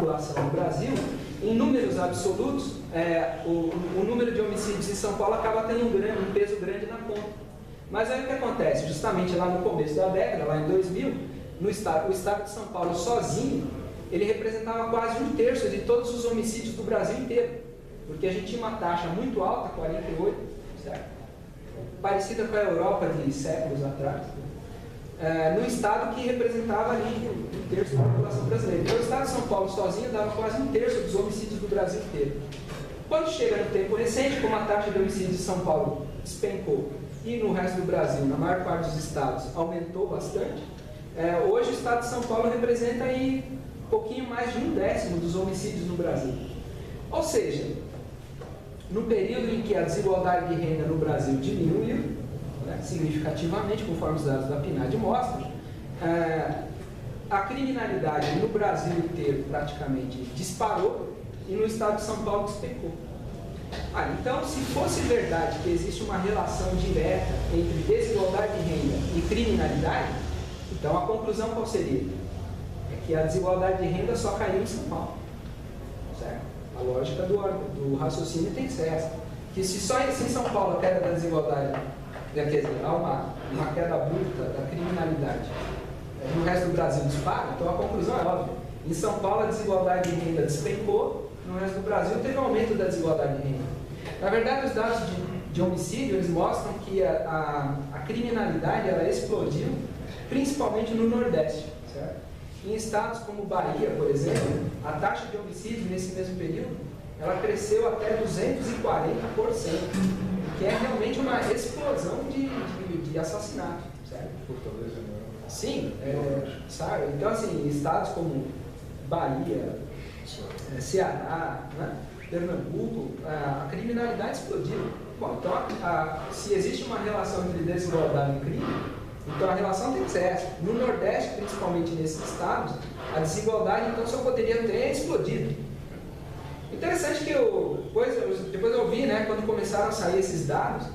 população no Brasil, em números absolutos, o número de homicídios em São Paulo acaba tendo um peso grande na conta. Mas aí o que acontece? Justamente lá no começo da década, lá em 2000, o estado de São Paulo sozinho, ele representava quase 1/3 de todos os homicídios do Brasil inteiro. Porque a gente tinha uma taxa muito alta, 48, certo? Parecida com a Europa de séculos atrás, no estado que representava ali 1/3 da população brasileira. Então o estado de São Paulo sozinho dava quase 1/3 dos homicídios do Brasil inteiro. Quando chega no tempo recente, como a taxa de homicídios de São Paulo despencou e no resto do Brasil, na maior parte dos estados, aumentou bastante, hoje o estado de São Paulo representa aí um pouquinho mais de 1/10 dos homicídios no Brasil. Ou seja, no período em que a desigualdade de renda no Brasil diminuiu, significativamente, conforme os dados da PNAD mostram, a criminalidade no Brasil inteiro praticamente disparou e no estado de São Paulo despencou. Então, se fosse verdade que existe uma relação direta entre desigualdade de renda e criminalidade, então a conclusão qual seria? É que a desigualdade de renda só caiu em São Paulo. Certo? A lógica do raciocínio tem que ser essa. Que se em São Paulo a queda da desigualdade, quer dizer, há uma queda bruta da criminalidade, no resto do Brasil dispara, então a conclusão é óbvia. Em São Paulo a desigualdade de renda despencou, no resto do Brasil teve um aumento da desigualdade de renda. Na verdade, os dados de homicídio eles mostram que a criminalidade ela explodiu, principalmente no Nordeste. Certo? Em estados como Bahia, por exemplo, a taxa de homicídio nesse mesmo período ela cresceu até 240%, que é realmente uma explosão de assassinato. Certo? Sim, sabe? Então, assim, estados como Bahia, Ceará, né? Pernambuco, a criminalidade explodiu. Bom, então, se existe uma relação entre desigualdade e crime, então a relação tem que ser essa. No Nordeste, principalmente nesses estados, a desigualdade então só poderia ter explodido. Interessante que depois eu vi, né, quando começaram a sair esses dados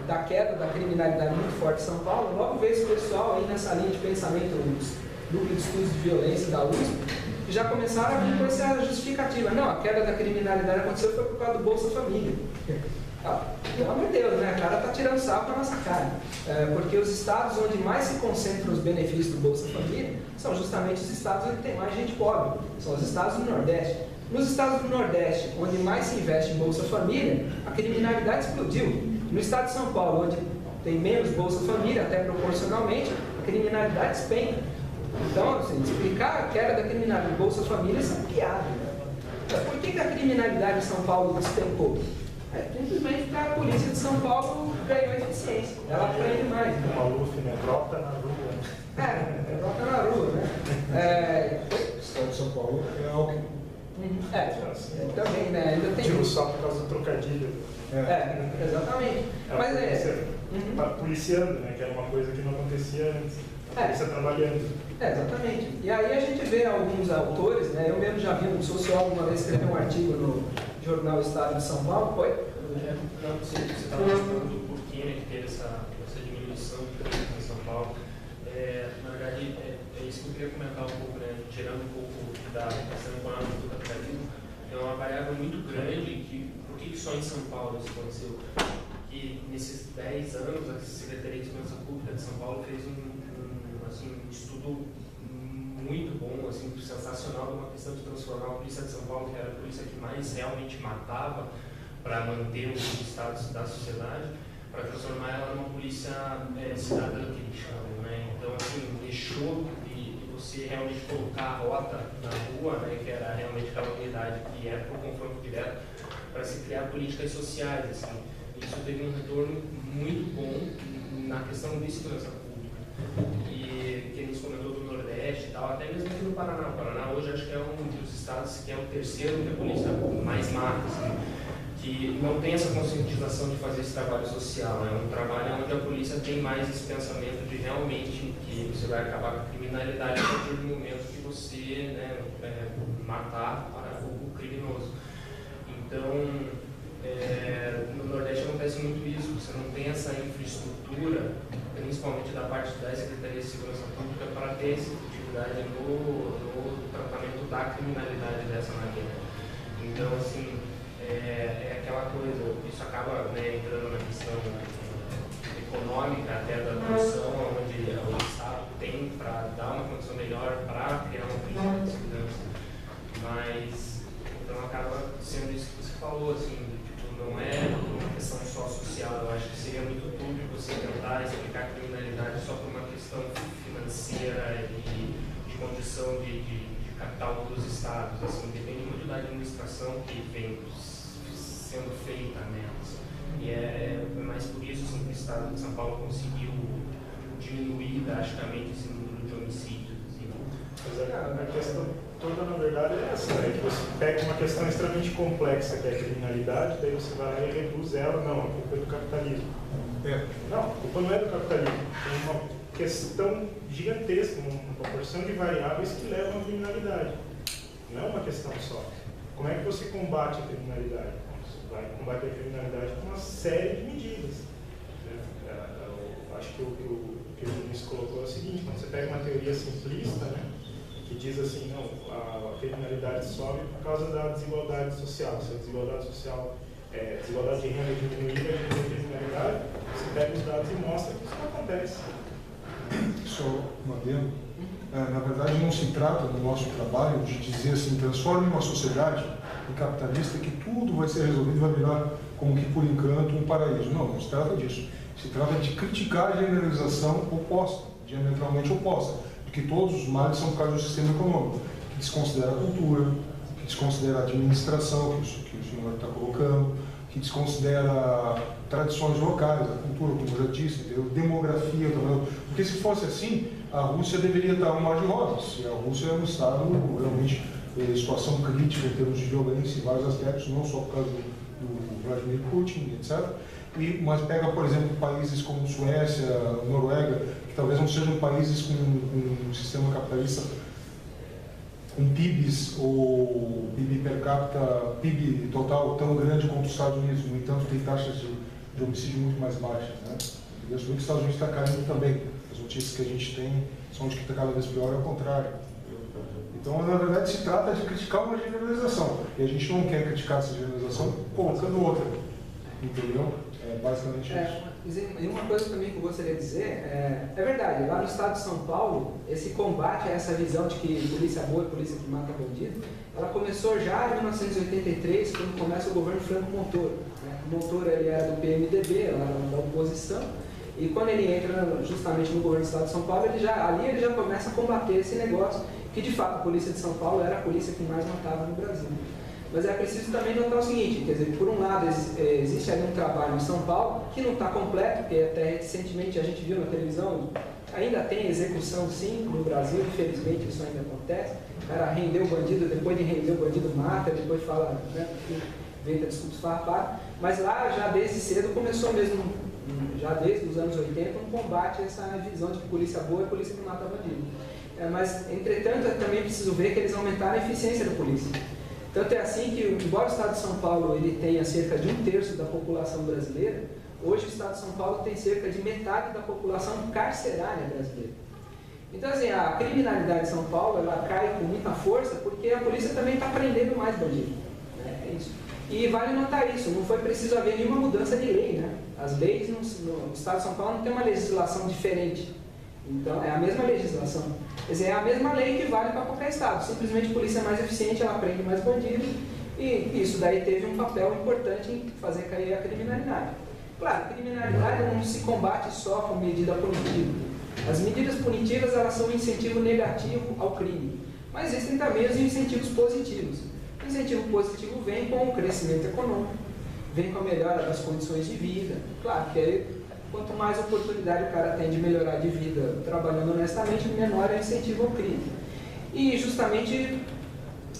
da queda da criminalidade muito forte em São Paulo, logo veio esse pessoal aí nessa linha de pensamento, os núcleos de estudos de violência da USP, que já começaram a vir com essa justificativa. Não, a queda da criminalidade aconteceu foi por causa do Bolsa Família. Pelo amor de Deus, né? O cara está tirando sarro para nossa cara. Porque os estados onde mais se concentram os benefícios do Bolsa Família são justamente os estados onde tem mais gente pobre. São os estados do Nordeste. Nos estados do Nordeste, onde mais se investe em Bolsa Família, a criminalidade explodiu. No estado de São Paulo, onde tem menos Bolsa Família, até proporcionalmente, a criminalidade despenca. Então, assim, explicar a queda da criminalidade em Bolsa Família é uma piada. Né? Por que a criminalidade em São Paulo despencou? Simplesmente porque a polícia de São Paulo ganhou eficiência. Ela prende mais. Né? O Maluf, né? Brota na rua. Brota na rua, né? O estado de São Paulo é algo também, né? Ainda tem. Tiro só por causa do trocadilho. Exatamente. Mas policiando, né? Que era uma coisa que não acontecia antes. A polícia trabalhando. Exatamente. E aí a gente vê alguns autores, né? Eu mesmo já vi um sociólogo uma vez escrever um artigo no jornal Estado de São Paulo. Foi? Você estava mostrando do porquê, né, que teve essa diminuição de crime em São Paulo. Na verdade, é isso que eu queria comentar um pouco, né? Tirando um pouco da questão econômica do capitalismo, é uma variável muito grande que, por que só em São Paulo isso aconteceu? Que nesses 10 anos a Secretaria de Segurança Pública de São Paulo fez um estudo muito bom, assim, sensacional, uma questão de transformar a polícia de São Paulo, que era a polícia que mais realmente matava para manter os estados da sociedade, para transformar ela numa polícia cidadã, que eles chamam, né? Então, assim, deixou de você realmente colocar a rota na rua, né, que era realmente aquela unidade que era para o confronto direto, para se criar políticas sociais, assim. Isso teve um retorno muito bom na questão de segurança pública. E quem nos comentou do Nordeste e tal, até mesmo aqui no Paraná. O Paraná hoje acho que é um dos estados que é o terceiro que a polícia mais mata, assim, que não tem essa conscientização de fazer esse trabalho social. É um trabalho onde a polícia tem mais esse pensamento de realmente que você vai acabar com a criminalidade a partir do momento que você, né, matar para o criminoso. Então, no Nordeste acontece muito isso, você não tem essa infraestrutura, principalmente da parte da Secretaria de Segurança Pública, para ter essa atividade no tratamento da criminalidade dessa maneira. Então, assim, é aquela coisa, isso acaba, né, entrando na questão econômica até da condição onde o Estado tem para dar uma condição melhor para criar uma política de segurança. Mas, então, acaba sendo isso que você falou, assim, tipo, não é uma questão só social. Eu acho que seria muito tudo você tentar explicar a criminalidade só por uma questão financeira e de condição de capital dos estados. Assim, depende muito da administração que vem sendo feita nelas. E é mais por isso assim, que o estado de São Paulo conseguiu diminuir drasticamente esse número de homicídios. Assim. Mas a questão toda, na verdade, é essa, né? Que você pega uma questão extremamente complexa, que é a criminalidade, daí você vai lá e reduz ela, não, a culpa é do capitalismo. Não, a culpa não é do capitalismo. Tem uma questão gigantesca, uma proporção de variáveis que levam à criminalidade. Não é uma questão só. Como é que você combate a criminalidade? Você vai combater a criminalidade com uma série de medidas. Eu acho que o que o ministro colocou é o seguinte: quando você pega uma teoria simplista, né, que diz assim, não, a criminalidade sobe por causa da desigualdade social. Se a desigualdade social, desigualdade de renda diminuir, vai diminuir a criminalidade, você pega os dados e mostra que isso não acontece. Só um adendo. Na verdade, não se trata no nosso trabalho de dizer assim, transforme uma sociedade em capitalista que tudo vai ser resolvido e vai virar como que por encanto um paraíso. Não, não se trata disso. Se trata de criticar a generalização oposta, diametralmente oposta, de que todos os males são por causa do sistema econômico, que desconsidera a cultura, que desconsidera a administração, que o senhor está colocando, que desconsidera tradições locais, a cultura, como eu já disse, demografia também. Porque se fosse assim, a Rússia deveria estar um mar de rosas. E a Rússia é um estado realmente em situação crítica em termos de violência em vários aspectos, não só por causa do Vladimir Putin, etc. Mas pega, por exemplo, países como Suécia, Noruega, que talvez não sejam países com um sistema capitalista com PIBs ou PIB per capita, PIB total tão grande quanto os Estados Unidos. No entanto, tem taxas de homicídio muito mais baixas, né? E os Estados Unidos está caindo também. As notícias que a gente tem são de que está cada vez pior, é o contrário. Então, na verdade, se trata de criticar uma generalização. E a gente não quer criticar essa generalização colocando outra. Entendeu? É basicamente isso. E uma coisa também que eu gostaria de dizer, é verdade, lá no estado de São Paulo, esse combate a essa visão de que polícia boa é polícia que mata bandido, ela começou já em 1983, quando começa o governo Franco Montoro. O Montoro ele era do PMDB, ele era da oposição, e quando ele entra justamente no governo do estado de São Paulo, ali ele já começa a combater esse negócio, que de fato a polícia de São Paulo era a polícia que mais matava no Brasil. Mas é preciso também notar o seguinte, quer dizer, por um lado existe ali um trabalho em São Paulo que não está completo, porque até recentemente a gente viu na televisão, ainda tem execução sim no Brasil, infelizmente isso ainda acontece. O cara rendeu o bandido, depois de render o bandido mata, depois fala, né, inventa desculpas farpadas. Mas lá já desde cedo começou mesmo, já desde os anos 80, um combate a essa visão de que polícia boa é polícia que mata bandido. Mas, entretanto, é também preciso ver que eles aumentaram a eficiência da polícia. Tanto é assim que, embora o estado de São Paulo ele tenha cerca de 1/3 da população brasileira, hoje o estado de São Paulo tem cerca de metade da população carcerária brasileira. Então, assim, a criminalidade de São Paulo ela cai com muita força porque a polícia também está prendendo mais bandido. Né? É isso. E vale notar isso, não foi preciso haver nenhuma mudança de lei. Né? As leis no estado de São Paulo não tem uma legislação diferente. Então, é a mesma legislação. Quer dizer, é a mesma lei que vale para qualquer estado. Simplesmente a polícia é mais eficiente, ela prende mais bandidos. E isso daí teve um papel importante em fazer cair a criminalidade. Claro, a criminalidade não se combate só com medida punitiva. As medidas punitivas elas são um incentivo negativo ao crime. Mas existem também os incentivos positivos. O incentivo positivo vem com o crescimento econômico, vem com a melhora das condições de vida. Claro que aí, quanto mais oportunidade o cara tem de melhorar de vida trabalhando honestamente, menor é o incentivo ao crime. E justamente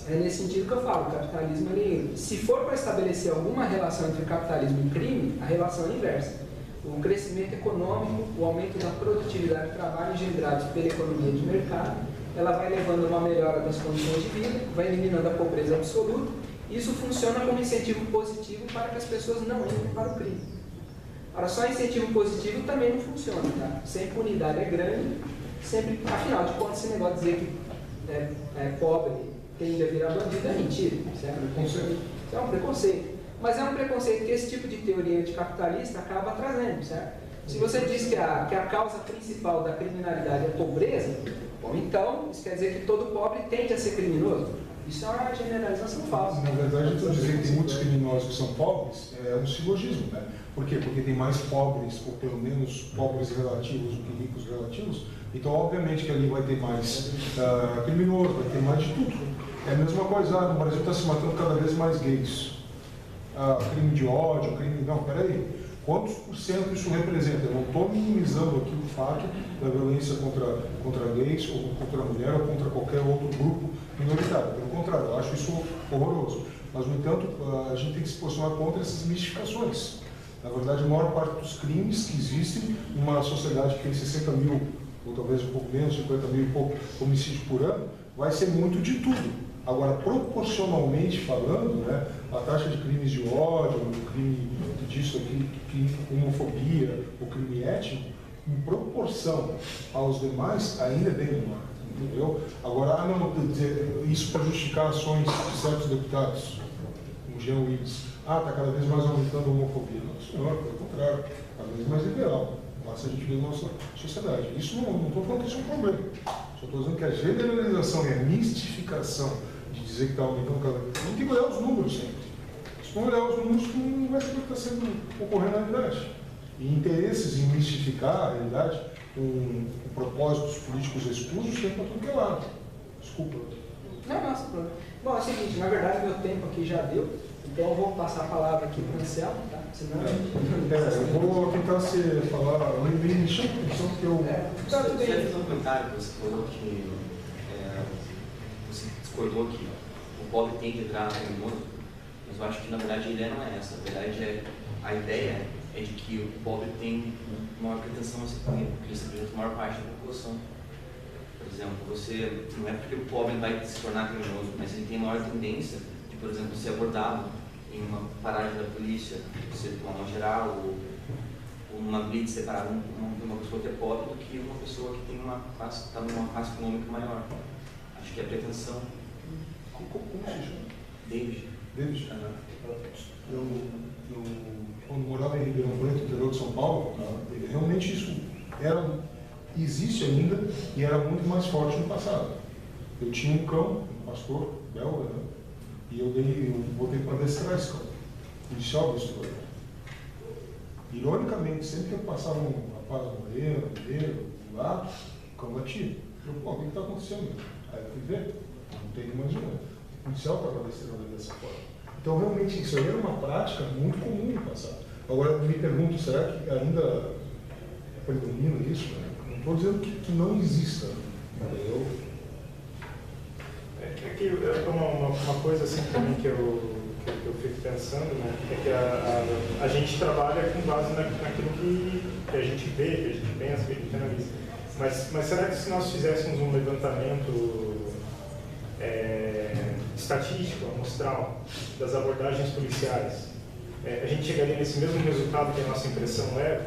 é nesse sentido que eu falo, o capitalismo, ele, se for para estabelecer alguma relação entre capitalismo e crime, a relação é inversa. O crescimento econômico, o aumento da produtividade do trabalho engendrados pela economia de mercado, ela vai levando a uma melhora das condições de vida, vai eliminando a pobreza absoluta. Isso funciona como incentivo positivo para que as pessoas não entrem para o crime. Ora, só incentivo positivo também não funciona, tá? Se a impunidade é grande, sempre, afinal de contas, esse negócio de dizer que pobre tende a virar bandido é mentira, certo? Preconceito. Isso é um preconceito. Mas é um preconceito que esse tipo de teoria anticapitalista acaba trazendo, certo? Se você diz que a causa principal da criminalidade é a pobreza, bom, então isso quer dizer que todo pobre tende a ser criminoso. Isso é uma generalização falsa. Na verdade, eu estou dizendo que tem muitos criminosos que são pobres, é um silogismo, né? Por quê? Porque tem mais pobres, ou pelo menos pobres relativos do que ricos relativos, então obviamente que ali vai ter mais criminoso, vai ter mais de tudo. É a mesma coisa, no Brasil está se matando cada vez mais gays. Crime de ódio, crime... Não, peraí. Quantos por cento isso representa? Eu não estou minimizando aqui o fato da violência contra gays, ou contra a mulher, ou contra qualquer outro grupo minoritário. Pelo contrário, eu acho isso horroroso. Mas, no entanto, a gente tem que se posicionar contra essas mistificações. Na verdade, a maior parte dos crimes que existem numa sociedade que tem 60 mil, ou talvez um pouco menos, 50 mil e pouco homicídios por ano, vai ser muito de tudo. Agora, proporcionalmente falando, né, a taxa de crimes de ódio, o crime disso aqui, homofobia, o crime étnico, em proporção aos demais, ainda é bem menor. Entendeu? Agora, não, isso para justificar ações de certos deputados, como Jean Willis. Está cada vez mais aumentando a homofobia. Não, senhor, pelo contrário, cada vez mais liberal. Basta a gente ver a nossa sociedade. Isso não estou falando que isso é um problema. Só estou dizendo que a generalização e a mistificação de dizer que está aumentando cada vez. Não tem que olhar os números sempre. Se não olhar os números, não vai saber o que está ocorrendo na realidade. E interesses em mistificar a realidade com propósitos políticos escusos tem para tudo que é lado. Desculpa. Não, nossa, problema. Bom, é o seguinte, na verdade meu tempo aqui já deu, então eu vou passar a palavra aqui para o Anselmo, tá? Senão eu vou tentar falar, me chama a atenção que eu... Tá tudo bem. Eu fiz um comentário que você falou que você discordou que o pobre tem que entrar no mundo, mas eu acho que na verdade a ideia não é essa. Na verdade, a ideia é de que o pobre tem maior pretensão a ser punido, porque ele representa a maior parte da população. Por exemplo, não é porque o pobre vai se tornar criminoso, mas ele tem maior tendência de, por exemplo, ser abordado em uma paragem da polícia, você tomar uma geral, ou numa blitz separada de uma pessoa que é pobre do que uma pessoa que tem está numa classe econômica maior. Acho que é a pretensão. Como se chama? David. David? Eu quando morava em Ribeirão Preto, interior de São Paulo, realmente isso existe ainda e era muito mais forte no passado. Eu tinha um cão, um pastor belga, né? E eu botei para adestrar esse cão, inicial da história. Ironicamente, sempre que eu passava um rapaz moreno, lá, o cão batia. Eu falei, o que está acontecendo? Aí eu fui ver, não tem mais um. O inicial estava adestrando ele dessa forma. Então, realmente, isso aí era uma prática muito comum no passado. Agora, eu me pergunto, será que ainda predomina isso? Né? Não estou dizendo que não exista. Uma coisa assim também que eu fico pensando, né, é que a gente trabalha com base naquilo que a gente vê, que a gente pensa, que a gente analisa. Mas será que se nós fizéssemos um levantamento estatístico, amostral, das abordagens policiais, a gente chegaria nesse mesmo resultado que a nossa impressão leva?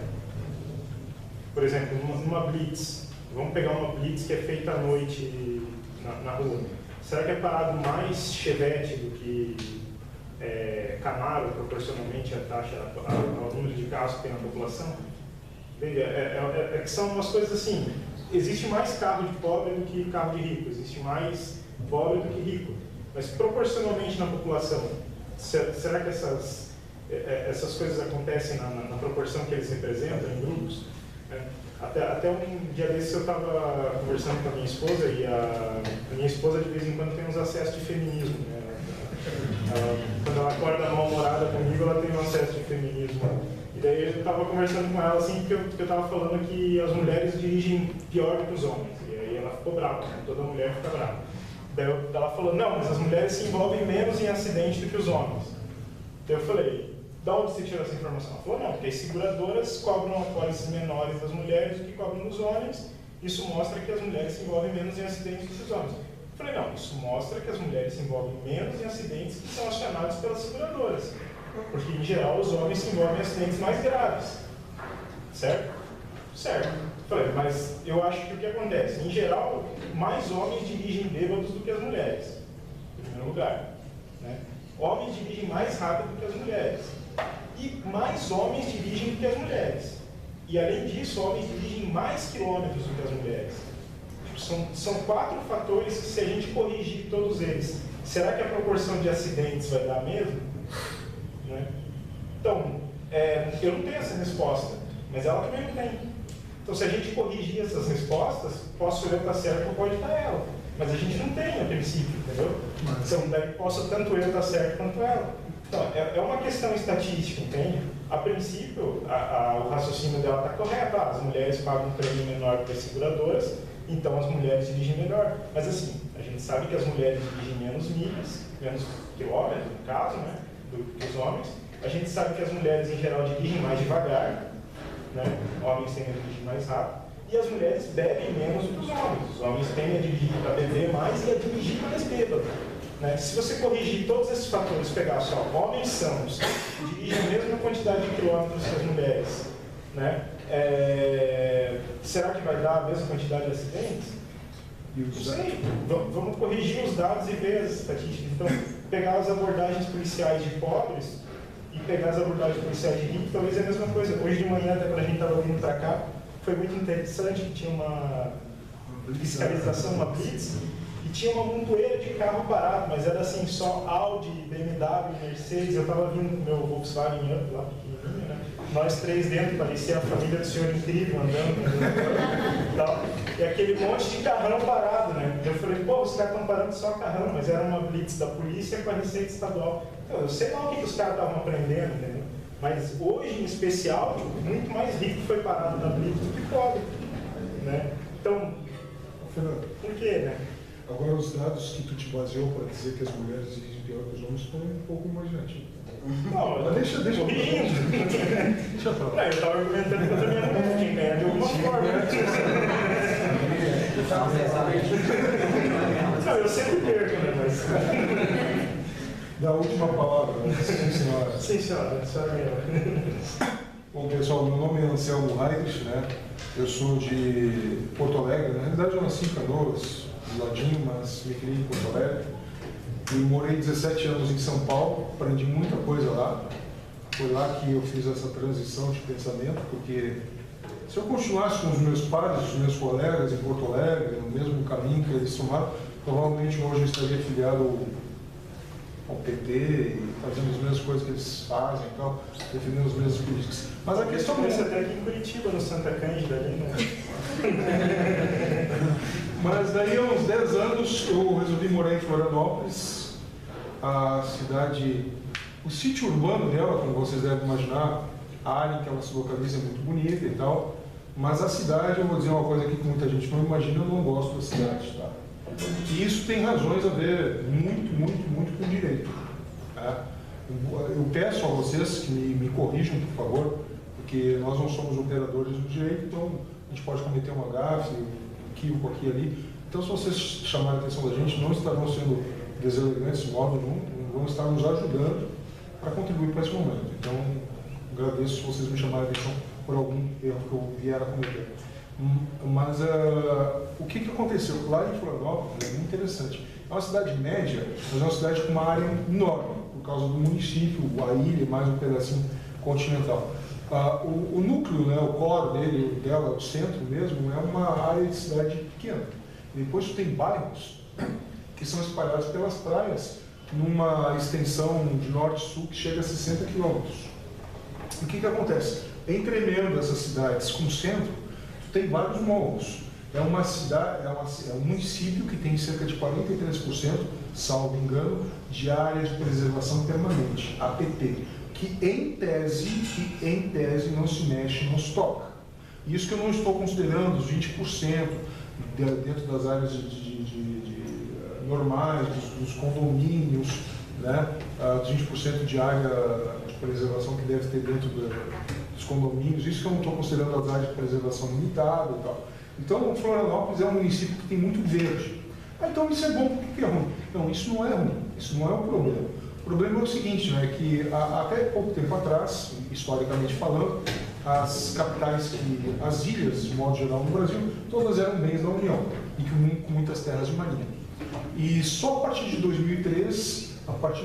Por exemplo, numa blitz, vamos pegar uma blitz que é feita à noite na rua. Será que é parado mais chevette do que Camaro, proporcionalmente ao número de carros que tem na população? Que são umas coisas assim, existe mais carro de pobre do que carro de rico, existe mais pobre do que rico, mas proporcionalmente na população, será que essas coisas acontecem na proporção que eles representam em grupos? Até um dia desses eu estava conversando com a minha esposa e a minha esposa de vez em quando tem uns acessos de feminismo, né? Quando ela acorda mal-humorada comigo, ela tem um acesso de feminismo. E daí eu estava conversando com ela assim, porque eu estava falando que as mulheres dirigem pior do que os homens. E aí ela ficou brava, né? Toda mulher fica brava. Daí ela falou, não, mas as mulheres se envolvem menos em acidente do que os homens. Então eu falei, da onde você tirou essa informação? Ela falou, não, porque as seguradoras cobram apólices menores das mulheres do que cobram dos homens. Isso mostra que as mulheres se envolvem menos em acidentes do que os homens. Eu falei, não, isso mostra que as mulheres se envolvem menos em acidentes que são acionados pelas seguradoras. Porque, em geral, os homens se envolvem em acidentes mais graves. Certo? Certo. Falei, mas eu acho que o que acontece? Em geral, mais homens dirigem bêbados do que as mulheres, em primeiro lugar. Né? Homens dirigem mais rápido do que as mulheres. E mais homens dirigem do que as mulheres. E além disso, homens dirigem mais quilômetros do que as mulheres. São 4 fatores que, se a gente corrigir todos eles, será que a proporção de acidentes vai dar mesmo? Né? Então, eu não tenho essa resposta, mas ela também não tem. Então, se a gente corrigir essas respostas, posso eu estar certo ou pode estar ela. Mas a gente não tem a princípio, entendeu? Então, daí posso tanto eu estar certo quanto ela. Então, é uma questão estatística, entende? A princípio, o raciocínio dela está correto. As mulheres pagam um prêmio menor que as seguradoras, então as mulheres dirigem melhor. Mas assim, a gente sabe que as mulheres dirigem menos milhas, menos quilômetros, no caso, né, do que os homens. A gente sabe que as mulheres, em geral, dirigem mais devagar, né? Homens tendem a dirigir mais rápido. E as mulheres bebem menos do que os homens. Os homens tendem a beber mais e a dirigir mais bêbado. Né? Se você corrigir todos esses fatores, pegar só homens sãos, que dirigem a mesma quantidade de quilômetros que as mulheres, né? Será que vai dar a mesma quantidade de acidentes? Não sei. Vamos corrigir os dados e ver as estatísticas. Então, pegar as abordagens policiais de pobres e pegar as abordagens policiais de ricos, talvez é a mesma coisa. Hoje de manhã, até quando a gente estava vindo para cá, foi muito interessante que tinha uma fiscalização, uma blitz, e tinha uma montoeira de carro parado, mas era assim, só Audi, BMW, Mercedes. Eu estava vindo com o meu Volkswagen Up lá, pequenininho, né? Nós 3 dentro, parecia a família do senhor incrível andando, tal. E aquele monte de carrão parado, né? Eu falei, pô, os caras estão parando só carrão, mas era uma blitz da polícia com a Receita Estadual. Então, eu sei lá o que os caras estavam aprendendo, entendeu? Mas hoje, em especial, muito mais rico foi parado na blitz do que pobre, né? Então, por quê, né? Agora, os dados que tu te baseou para dizer que as mulheres dirigem pior que os homens estão um pouco imaginativos. Não, mas deixa eu deixa pra lá. Eu estava argumentando contra a minha mulher, quem ganha de alguma forma. Não, eu sempre perco, né? Mas... Da última palavra, sim, senhora. Sim, senhora, senhora mesmo. Bom, pessoal, meu nome é Anselmo Reis, né? Eu sou de Porto Alegre. Na realidade, eu nasci em Canoas, do ladinho, mas me criei em Porto Alegre. E morei 17 anos em São Paulo, aprendi muita coisa lá. Foi lá que eu fiz essa transição de pensamento, porque se eu continuasse com os meus pares, os meus colegas em Porto Alegre, no mesmo caminho que eles tomaram, provavelmente hoje eu estaria afiliado ao PT e fazendo as mesmas coisas que eles fazem e tal, defendendo as mesmas políticas. Mas a questão é até aqui em Curitiba, no Santa Cândida, ali, né? Mas daí, há uns 10 anos, eu resolvi morar em Florianópolis. A cidade, o sítio urbano dela, como vocês devem imaginar, a área em que ela se localiza é muito bonita e tal, mas a cidade, eu vou dizer uma coisa aqui que muita gente não imagina, eu não gosto da cidade, tá? E isso tem razões a ver muito com direito. Tá? Eu peço a vocês que me corrijam, por favor, porque nós não somos operadores do direito, então a gente pode cometer uma gafe, aqui ou ali. Então, se vocês chamarem a atenção da gente, não estarão sendo deselegantes de modo nenhum, vão estar nos ajudando para contribuir para esse momento. Então, agradeço se vocês me chamarem a atenção por algum erro que eu vier a cometer. Mas o que aconteceu? Lá em Florianópolis é muito interessante. É uma cidade média, mas é uma cidade com uma área enorme, por causa do município, a ilha, mais um pedacinho continental. O núcleo, né, o core dela, o centro mesmo, é uma área de cidade pequena. Depois tu tem bairros que são espalhados pelas praias, numa extensão de norte a sul que chega a 60 quilômetros. O que acontece? Entremeando essas cidades com o centro, tu tem vários morros. É uma cidade, é um município que tem cerca de 43%, salvo engano, de área de preservação permanente, APP, que em tese não se mexe, não se toca. Isso que eu não estou considerando os 20% dentro das áreas normais, dos condomínios, né? Os 20% de área de preservação que deve ter dentro dos condomínios, isso que eu não estou considerando as áreas de preservação limitada e tal. Então, Florianópolis é um município que tem muito verde. Então, isso é bom, por que é ruim? Não, isso não é ruim, isso não é um problema. O problema é o seguinte, né, que até pouco tempo atrás, historicamente falando, as capitais, as ilhas, de modo geral, no Brasil, todas eram bens da União, e com muitas terras de marinha. E só a partir de 2003, a partir